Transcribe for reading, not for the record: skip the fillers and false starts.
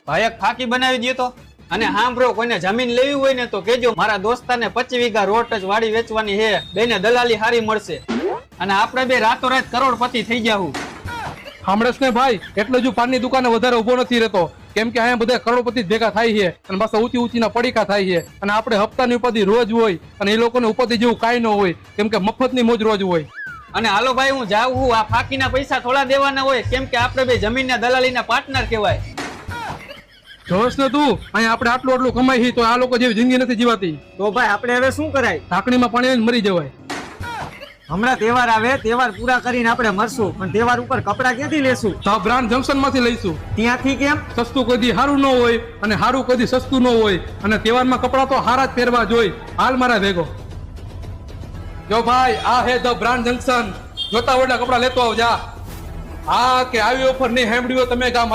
ભાઈ એક ફાકી બનાવી દે તો. અને સાંભળો, કોઈને જમીન લેવી હોય ને તો કેજો, મારા દોસ્તાને 25 વીઘા રોટ જ વાડી વેચવાની છે. બેને દલાલી હારી મળશે અને આપણે બે રાતોરાત કરોડપતિ થઈ જાવું. સાંભળેશ ને ભાઈ, એટલે જ પાનની દુકાને વધારે ઉભો નથી રહેતો, કેમ કે અહીંયા બધા કરોડપતિ ભેગા થાય છે અને પાછા ઊંચી ઊંચીના પડીકા થાય છે. અને આપણે હપ્તાની ઉપાધિ રોજ હોય અને એ લોકોને ઉપાધિ જેવું કાંઈ ન હોય, કેમ કે મફતની મોજ રોજ હોય. અને હાલો ભાઈ, હું જાઉં છું. આ ફાકીના પૈસા થોડા દેવાના હોય, કેમ કે આપણે બે જમીનના દલાલીના પાર્ટનર કહેવાય. જોશ ને તું, અહીંયા આપણે આટલું કમાઈ છે તો આ લોકો જેવી જિંદગી નથી જીવાતી. તો ભાઈ આપણે હવે શું કરાય? ઢાંકણીમાં પાણી મરી જવાય. હમણાં તહેવાર આવે, તહેવાર પૂરા કરીને આપણે મરશું, પણ તહેવાર ઉપર કપડા ક્યાંથી લેશું? તો બ્રાન્ડ જંકશન માંથી લઈશું. ત્યાંથી કેમ? સસ્તું કદી સારું ન હોય અને સારું કદી સસ્તું ન હોય, અને તહેવારમાં કપડા તો હારા જ પહેરવા જોઈએ. હાલ મારા ભેગો જો ભાઈ, આ હે ધ બ્રાન્ડ જંકશન. જોતા હોય કપડા લેતો આવજા. આ કે આવી ઓફર નહીં સાંભળ્યું તમે ગામ